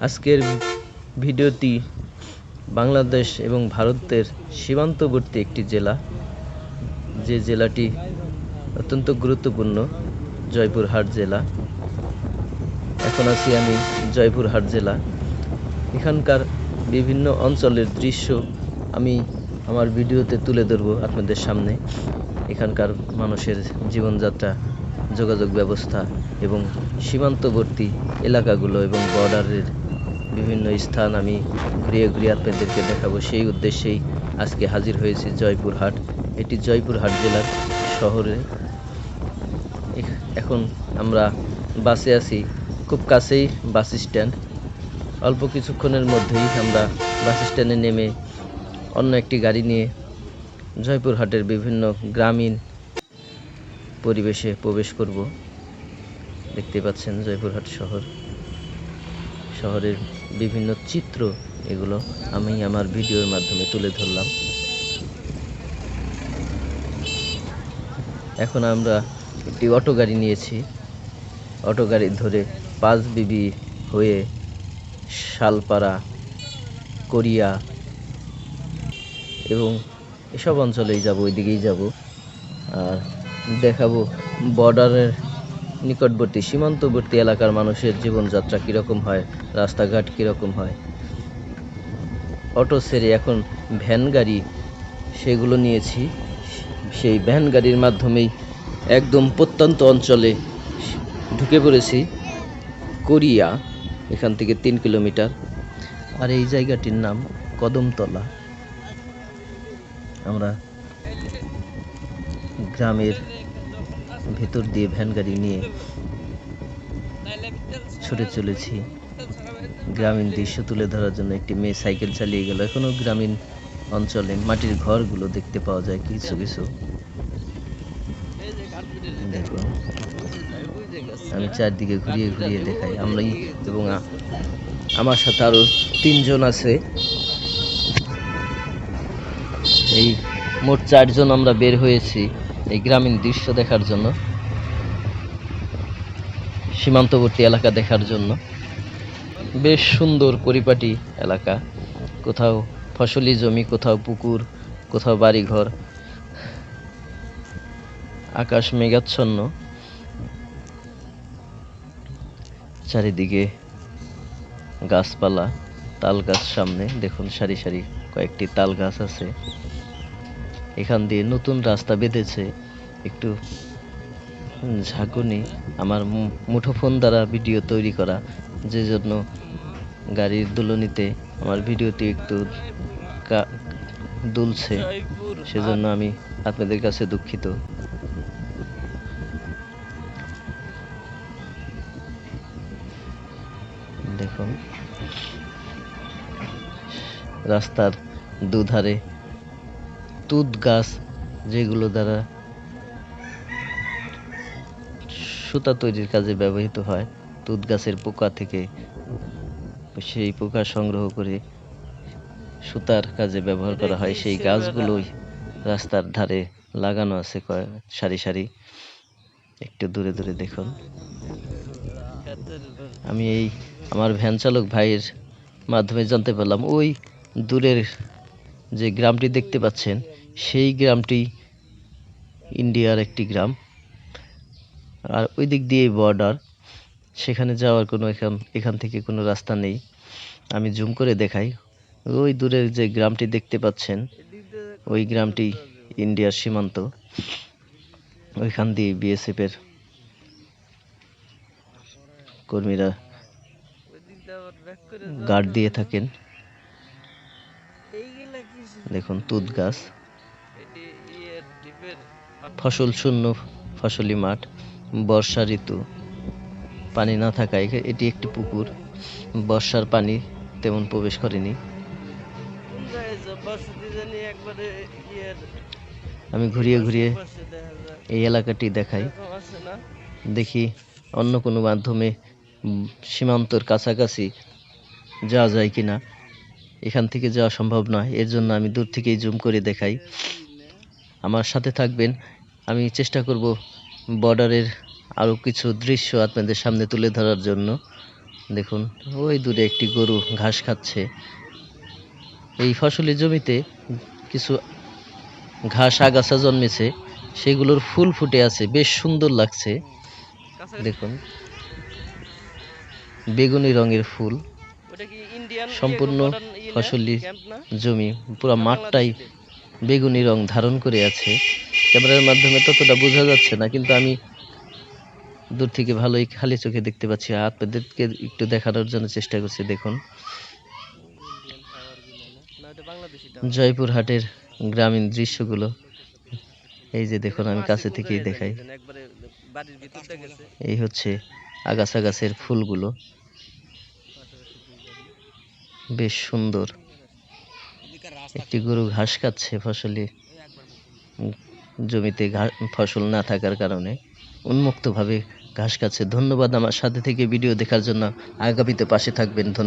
আজকের ভিডিওটি বাংলাদেশ এবং ভারতের সীমান্তবর্তী একটি জেলা, যে জেলাটি অত্যন্ত গুরুত্বপূর্ণ, জয়পুরহাট জেলা। এখন আছি আমি জয়পুরহাট জেলা। এখানকার বিভিন্ন অঞ্চলের দৃশ্য আমি আমার ভিডিওতে তুলে ধরব আপনাদের সামনে। এখানকার মানুষের জীবনযাত্রা, যোগাযোগ ব্যবস্থা এবং সীমান্তবর্তী এলাকাগুলো এবং বর্ডারের বিভিন্ন স্থান আমি ঘুরিয়ে ঘুরিয়ে আপনাদেরকে দেখাবো। সেই উদ্দেশ্যেই আজকে হাজির হয়েছি জয়পুরহাট। এটি জয়পুরহাট জেলার শহরে। এখন আমরা বাসে আছি, খুব কাছেই বাস স্ট্যান্ড। অল্প কিছুক্ষণের মধ্যেই আমরা বাস স্ট্যান্ডে নেমে অন্য একটি গাড়ি নিয়ে জয়পুরহাটের বিভিন্ন গ্রামীণ পরিবেশে প্রবেশ করব। দেখতে পাচ্ছেন জয়পুরহাট শহরের বিভিন্ন চিত্র, এগুলো আমি আমার ভিডিওর মাধ্যমে তুলে ধরলাম। এখন আমরা একটি অটো গাড়ি নিয়েছি। অটো গাড়ি ধরে 5 বিবি হয়ে শালপাড়া, কোরিয়া এবং এসব অঞ্চলেই যাব, ওইদিকেই যাব। আর দেখাবো বর্ডারের নিকটবর্তী সীমান্তবর্তী এলাকার মানুষের জীবনযাত্রা কীরকম হয়, রাস্তাঘাট কীরকম হয়। অটো ছেড়ে এখন ভ্যান গাড়ি সেগুলো নিয়েছি। সেই ভ্যান গাড়ির মাধ্যমেই একদম প্রত্যন্ত অঞ্চলে ঢুকে পড়েছি। কোরিয়া এখান থেকে 3 কিলোমিটার। আর এই জায়গাটির নাম কদমতলা। আমরা গ্রামের ভেতর দিয়ে ভ্যান গাড়ি নিয়ে ছুটে চলেছি। গ্রামীণ দৃশ্য তুলে ধরার জন্য একটি মেয়ে সাইকেল চালিয়ে গেল। এখনো গ্রামীণ অঞ্চলে মাটির ঘরগুলো দেখতে পাওয়া যায় কিছু কিছু। দেখুন, আমি চারদিকে ঘুরিয়ে ঘুরিয়ে দেখাই। আমরা এবং আমার সাথে আরো 3 জন আছে। এই মোট 4 জন আমরা বের হয়েছি এই গ্রামীণ দৃশ্য দেখার জন্য, সীমান্তবর্তী এলাকা দেখার জন্য। বেশ সুন্দর পরিপাটি এলাকা, কোথাও ফসলি জমি, কোথাও পুকুর, কোথাও বাড়িঘর। আকাশ মেঘাচ্ছন্ন, চারিদিকে গাছপালা, তাল গাছ। সামনে দেখুন সারি সারি কয়েকটি তাল গাছ আছে। এখান দিয়ে নতুন রাস্তা বেঁধেছে। একটু ঝাঁকুনি, আমার মুঠোফোন দ্বারা ভিডিও তৈরি করা, যে জন্য গাড়ির দুলনিতে আমার ভিডিওটি একটু দুলছে, সেজন্য আমি আপনাদের কাছে দুঃখিত। দেখুন রাস্তার দুধারে তুঁত গাছ, যেগুলো দ্বারা সুতা তৈরির কাজে ব্যবহৃত হয়। তুঁত গাছের পোকা থেকে সেই পোকা সংগ্রহ করে সুতার কাজে ব্যবহার করা হয়। সেই গাছগুলোই রাস্তার ধারে লাগানো আছে সারি সারি। একটু দূরে দূরে দেখুন। আমি আমার ভ্যান চালক ভাইয়ের মাধ্যমে জানতে পারলাম, ওই দূরের যে গ্রামটি দেখতে পাচ্ছেন, সেই গ্রামটি ইন্ডিয়ার একটি গ্রাম। আর ওই দিক দিয়ে বর্ডার, সেখানে যাওয়ার কোনো এখান থেকে কোনো রাস্তা নেই। আমি জুম করে দেখাই। ওই দূরের যে গ্রামটি দেখতে পাচ্ছেন, ওই গ্রামটি ইন্ডিয়ার সীমান্ত। ওইখান দিয়ে বিএসএফ এর কর্মীরা গার্ড দিয়ে থাকেন। দেখুন তুঁত গাছ, ফসল শূন্য ফসলি মাঠ। বর্ষা ঋতু, পানি না থাকায় এটি একটি পুকুর। বর্ষার পানি তেমন প্রবেশ করেনি। আমি ঘুরিয়ে ঘুরিয়ে এই এলাকাটি দেখাই, দেখি অন্য কোনো মাধ্যমে সীমান্তর কাছাকাছি যাওয়া যায় কিনা। এখান থেকে যাওয়া সম্ভব নয়, এর জন্য আমি দূর থেকেই জুম করে দেখাই। আমার সাথে থাকবেন, আমি চেষ্টা করব বর্ডারের আরও কিছু দৃশ্য আপনাদের সামনে তুলে ধরার জন্য। দেখুন ওই দূরে একটি গরু ঘাস খাচ্ছে। এই ফসলি জমিতে কিছু ঘাস আগাছা জন্মেছে, সেগুলোর ফুল ফুটে আছে, বেশ সুন্দর লাগছে। দেখুন বেগুনি রঙের ফুল, সম্পূর্ণ ফসলি জমি, পুরো মাঠটাই বেগুনি রং ধারণ করে আছে। ক্যামেরার মাধ্যমে ততটা বোঝা যাচ্ছে না, কিন্তু আমি দূর থেকে ভালোই খালি চোখে দেখতে পাচ্ছি। আপনাদেরকে একটু দেখানোর জন্য চেষ্টা করছি। দেখুন জয়পুরহাটের গ্রামীণ দৃশ্যগুলো, এই যে দেখুন আমি কাছে থেকেই দেখাই। এই হচ্ছে আগাছা গাছের ফুলগুলো, বেশ সুন্দর। একটি গরু ঘাস খাচ্ছে ফসলি জমিতে, ফসল না থাকার কারণে উন্মুক্তভাবে ঘাস খাচ্ছে। ধন্যবাদ আমার সাথে থেকে ভিডিও দেখার জন্য। আগামীতে পাশে থাকবেন। ধন্যবাদ।